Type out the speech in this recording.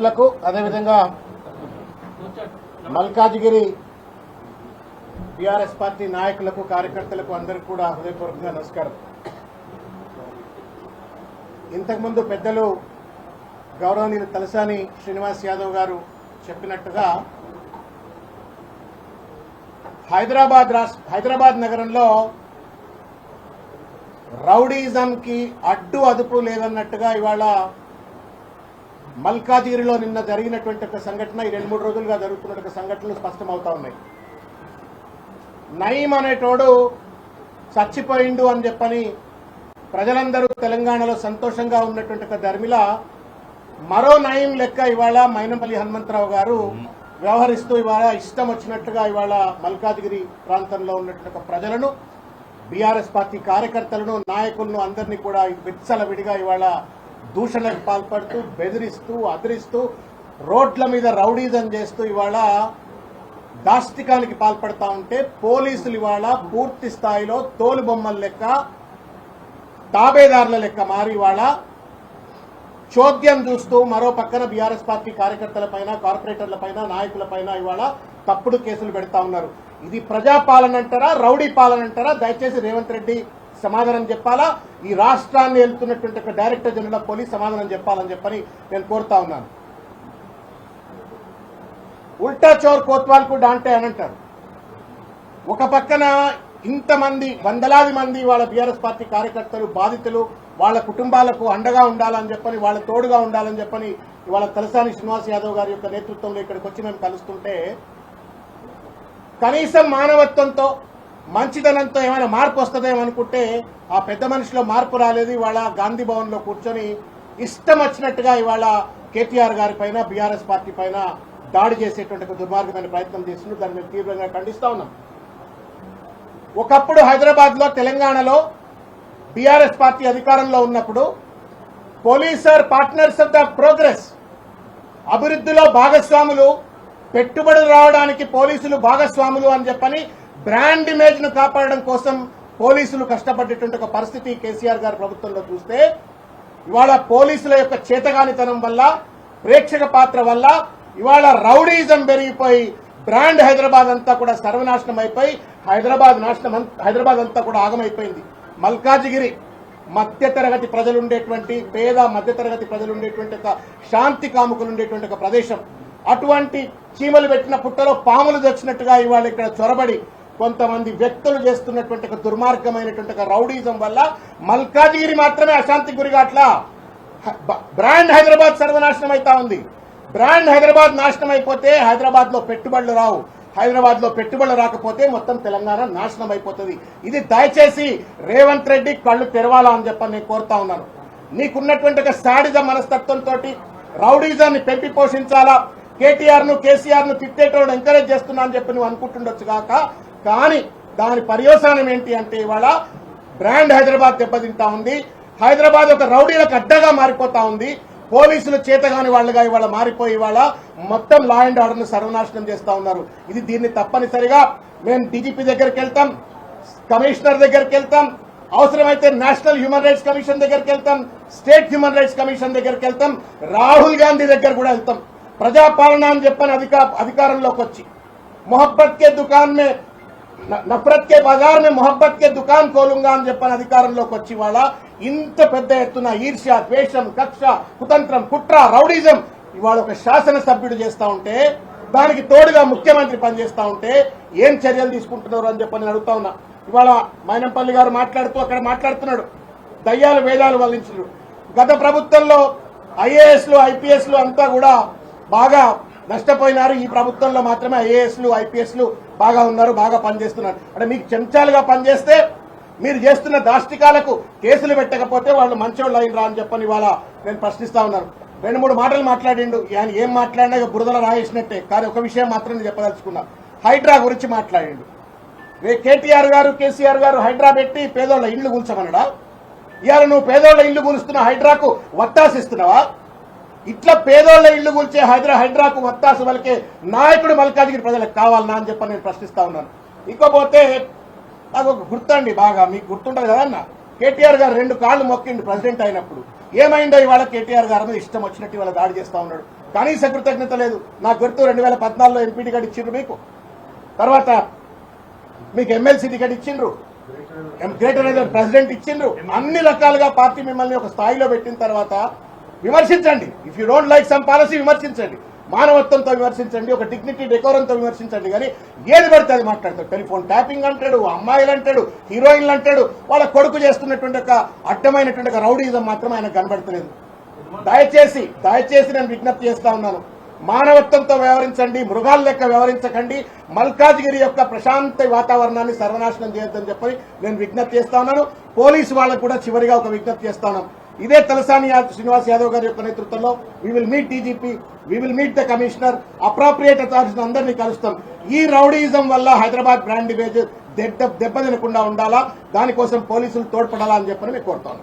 లకు అదే విధంగా మల్కాజిగిరి టిఆర్ఎస్ పార్టీ నాయకులకు కార్యకర్తలకు అందరికీ కూడా హృదయపూర్వకంగా నమస్కారం. ఇంతకుముందు పెద్దలు గౌరవనీయులు తలసాని శ్రీనివాస్ యాదవ్ గారు చెప్పినట్టుగా హైదరాబాద్ నగరంలో రౌడీజంకి అడ్డు అదుపు లేదన్నట్టుగా ఇవాళ మల్కాజిగిరిలో నిన్న జరిగినటువంటి ఒక సంఘటన ఈ 2-3 రోజులుగా జరుగుతున్న ఒక సంఘటనలు స్పష్టమవుతా ఉన్నాయి. నయీం అనేటోడు చచ్చిపోయిండు అని చెప్పని ప్రజలందరూ తెలంగాణలో సంతోషంగా ఉన్నటువంటి ఒక ధర్మిల మరో నయీం లెక్క ఇవాళ మైనంపల్లి హనుమంతరావు గారు వ్యవహరిస్తూ ఇవాళ ఇష్టం వచ్చినట్టుగా ఇవాళ మల్కాజిగిరి ప్రాంతంలో ఉన్నటువంటి ప్రజలను, బీఆర్ఎస్ పార్టీ కార్యకర్తలను, నాయకులను అందరినీ కూడా విచ్చలవిడిగా ఇవాళ దూషణకు పాల్పడుతూ, బెదిరిస్తూ, అదిరిస్తూ, రోడ్ల మీద రౌడీజం చేస్తూ ఇవాళ దాష్టికానికి పాల్పడతా ఉంటే పోలీసులు ఇవాళ పూర్తి స్థాయిలో తోలు బొమ్మల లెక్క, తాబేదారుల లెక్క మారి ఇవాళ చోద్యం చూస్తూ మరో పక్కన బీఆర్ఎస్ పార్టీ కార్యకర్తలపైన, కార్పొరేటర్లపైన, నాయకులపైన ఇవాళ తప్పుడు కేసులు పెడతా ఉన్నారు. ఇది ప్రజాపాలన అంటారా, రౌడీ పాలన అంటారా? దయచేసి రేవంత్ రెడ్డి సమాధానం చెప్పాలా, ఈ రాష్ట్రాన్ని వెళ్తున్నటువంటి డైరెక్టర్ జనరల్ ఆఫ్ పోలీస్ సమాధానం చెప్పాలని చెప్పని నేను కోరుతా ఉన్నాను. ఉల్టా చోర్ కోత్వాల్కు డాంటే అని అంటారు. ఒక పక్కన ఇంతమంది వందలాది మంది వాళ్ళ బీఆర్ఎస్ పార్టీ కార్యకర్తలు, బాధితులు, వాళ్ళ కుటుంబాలకు అండగా ఉండాలని చెప్పని, వాళ్ళ తోడుగా ఉండాలని చెప్పని ఇవాళ తలసాని శ్రీనివాస్ యాదవ్ గారి యొక్క నేతృత్వంలో ఇక్కడికి వచ్చి మేము కలుస్తుంటే కనీసం మానవత్వంతో, మంచితనంతో ఏమైనా మార్పు వస్తుందేమో అనుకుంటే ఆ పెద్ద మనిషిలో మార్పు రాలేదు. ఇవాళ గాంధీ భవన్ లో కూర్చొని ఇష్టం వచ్చినట్టుగా ఇవాళ కేటీఆర్ గారి పైన, బీఆర్ఎస్ పార్టీ పైన దాడి చేసేటువంటి దుర్మార్గమైన ప్రయత్నం చేస్తున్నారు. దాన్ని మేము తీవ్రంగా ఖండిస్తా ఉన్నాం. ఒకప్పుడు హైదరాబాద్ లో, తెలంగాణలో బీఆర్ఎస్ పార్టీ అధికారంలో ఉన్నప్పుడు police are partners of the progress, అభివృద్ధిలో భాగస్వాములు, పెట్టుబడులు రావడానికి పోలీసులు భాగస్వాములు అని చెప్పని బ్రాండ్ ఇమేజ్ ను కాపాడడం కోసం పోలీసులు కష్టపడేటువంటి ఒక పరిస్థితి కేసీఆర్ గారి ప్రభుత్వంలో చూస్తే ఇవాళ పోలీసుల యొక్క చేతగానితనం వల్ల, ప్రేక్షక పాత్ర వల్ల ఇవాళ రౌడీజం పెరిగిపోయి బ్రాండ్ హైదరాబాద్ అంతా కూడా సర్వనాశనం అయిపోయి హైదరాబాద్ అంతా కూడా ఆగమైపోయింది. మల్కాజిగిరి మధ్యతరగతి ప్రజలు ఉండేటువంటి, పేద మధ్యతరగతి ప్రజలు ఉండేటువంటి ఒక శాంతి కాముకులు ఉండేటువంటి ఒక ప్రదేశం. అటువంటి చీమలు పెట్టిన పుట్టలో పాములు తెచ్చినట్టుగా ఇవాళ ఇక్కడ చొరబడి కొంతమంది వ్యక్తులు చేస్తున్నటువంటి ఒక దుర్మార్గమైనటువంటి ఒక రౌడీజం వల్ల మల్కాజిగిరి మాత్రమే అశాంతికి గురిగాట్లా బ్రాండ్ హైదరాబాద్ సర్వనాశనం అవుతా ఉంది. బ్రాండ్ హైదరాబాద్ నాశనం అయిపోతే హైదరాబాద్ లో పెట్టుబడులు రావు. హైదరాబాద్ లో పెట్టుబడులు రాకపోతే మొత్తం తెలంగాణ నాశనం అయిపోతుంది. ఇది దయచేసి రేవంత్ రెడ్డి కళ్ళు తెరవాలా అని చెప్పని నేను కోరుతా ఉన్నాను. నీకున్నటువంటి ఒక శాడిజం మనస్తత్వంతో రౌడీజాన్ని పెంపి పోషించాలా, కేటీఆర్ ను, కేసీఆర్ ను తిట్టేటోడు ఎంకరేజ్ చేస్తున్నా అని చెప్పి నువ్వు అనుకుంటుండొచ్చు కాక, కానీ దాని పర్యవసానం ఏంటి అంటే ఇవాళ బ్రాండ్ హైదరాబాద్ దెబ్బతింటా ఉంది. హైదరాబాద్ ఒక రౌడీలకు అడ్డగా మారిపోతా ఉంది. పోలీసులు చేతగాని వాళ్ళుగా ఇవాళ మారిపోయి ఇవాళ మొత్తం లా అండ్ ఆర్డర్ ను సర్వనాశనం చేస్తా ఉన్నారు. దీన్ని తప్పనిసరిగా మేము డీజీపీ దగ్గరికి వెళ్తాం, కమిషనర్ దగ్గరికి వెళ్తాం, అవసరమైతే నేషనల్ హ్యూమన్ రైట్స్ కమిషన్ దగ్గరికి వెళ్తాం, స్టేట్ హ్యూమన్ రైట్స్ కమిషన్ దగ్గరికి వెళ్తాం, రాహుల్ గాంధీ దగ్గర కూడా వెళ్తాం. ప్రజాపాలన అని చెప్పని అధికారంలోకి వచ్చి మొహబ్బత్ కే దుకాన్ మే నఫరత్ కే బజార్ మే మొహబ్బత్ కే దుకాన్ కోలుంగా అని చెప్పని అధికారంలోకి వచ్చి ఇవాళ ఇంత పెద్ద ఎత్తున ఈర్ష్య, ద్వేషం, కక్ష, కుతంత్రం, కుట్ర, రౌడీజం ఇవాళ ఒక శాసనసభ్యుడు చేస్తా ఉంటే, దానికి తోడుగా ముఖ్యమంత్రి పనిచేస్తా ఉంటే ఏం చర్యలు తీసుకుంటున్నారు అని చెప్పని అడుగుతా ఉన్నా. ఇవాళ మైనంపల్లి గారు మాట్లాడుతూ అక్కడ మాట్లాడుతున్నాడు, దయ్యాలు వేదాలు వల్లించారు. గత ప్రభుత్వంలో ఐఏఎస్లు, ఐపీఎస్లు అంతా కూడా బాగా నష్టపోయినారు. ఈ ప్రభుత్వంలో మాత్రమే ఐఏఎస్లు, ఐపీఎస్లు బాగా ఉన్నారు, బాగా పనిచేస్తున్నారు. అంటే మీకు చెంచాలుగా పనిచేస్తే మీరు చేస్తున్న దాష్టికాలకు కేసులు పెట్టకపోతే వాళ్ళు మంచోళ్ళు అయినరా అని చెప్పని ఇవాళ నేను ప్రశ్నిస్తా ఉన్నాను. 2-3 మాటలు మాట్లాడిండు. ఆయన ఏం మాట్లాడినా బురదలో రాయేసినట్టే. కానీ ఒక విషయం మాత్రం నేను చెప్పదలుచుకున్నా. హైడ్రా గురించి మాట్లాడిండు. కేటీఆర్ గారు, కేసీఆర్ గారు హైడ్రా పెట్టి పేదోళ్ల ఇళ్లు కూల్చమన్నాడా? ఇవాళ నువ్వు పేదోళ్ల ఇళ్లు కూలుస్తున్న హైడ్రాకు వత్తాసిస్తున్నావా? ఇట్లా పేదోళ్ల ఇళ్లు కూల్చే హైడ్రాకు వత్తాసు వలకే నాయకుడు మల్కాజిగిరి ప్రజలకు కావాలన్నా అని చెప్పని నేను ప్రశ్నిస్తా ఉన్నాను. ఇకపోతే నాకు ఒక గుర్తండి, బాగా మీకు గుర్తుంటది కదన్నా, కేటీఆర్ గారు 2 కాళ్లు మొక్కిండు ప్రెసిడెంట్ అయినప్పుడు. ఏమైందో ఇవాళ కేటీఆర్ గారి మీద ఇష్టం వచ్చినట్టు ఇవాళ దాడి చేస్తా ఉన్నాడు. కనీస కృతజ్ఞత లేదు. నాకు గుర్తు 2014లో ఎంపీ టికెట్ ఇచ్చిండ్రు మీకు, తర్వాత మీకు ఎమ్మెల్సీ టికెట్ ఇచ్చిండ్రు, గ్రేటర్ హైదరాబాద్ ప్రెసిడెంట్ ఇచ్చిండ్రు. అన్ని రకాలుగా పార్టీ మిమ్మల్ని ఒక స్థాయిలో పెట్టిన తర్వాత విమర్శించండి. If you don't like some policy విమర్శించండి, మానవత్వంతో విమర్శించండి, ఒక డిగ్నిటీ డెకోరంతో విమర్శించండి. కానీ ఏది పడితే అది మాట్లాడతాడు. టెలిఫోన్ ట్యాపింగ్ అంటాడు, అమ్మాయిలు అంటాడు, హీరోయిన్లు అంటాడు. వాళ్ళ కొడుకు చేస్తున్నటువంటి ఒక అడ్డమైనటువంటి ఒక రౌడీజం మాత్రం ఆయనకు కనబడతలేదు. దయచేసి నేను విజ్ఞప్తి చేస్తా ఉన్నాను, మానవత్వంతో వ్యవహరించండి, మృగాల లెక్క వ్యవహరించకండి. మల్కాజ్గిరి యొక్క ప్రశాంత వాతావరణాన్ని సర్వనాశనం చేయొద్దని చెప్పి నేను విజ్ఞప్తి చేస్తా ఉన్నాను. పోలీసు వాళ్ళకు కూడా చివరిగా ఒక విజ్ఞప్తి చేస్తా ఉన్నాను. ఇదే తలసాని శ్రీనివాస్ యాదవ్ గారి యొక్క నేతృత్వంలో we will meet DGP, we will meet the commissioner, appropriate authorities అందరినీ కలుస్తాం. ఈ రౌడీయిజం వల్ల హైదరాబాద్ బ్రాండ్ ఇమేజ్ దెబ్బతినకుండా ఉండాలా, దానికోసం పోలీసులు తోడ్పడాలా అని చెప్పని నేను కోరుతాను.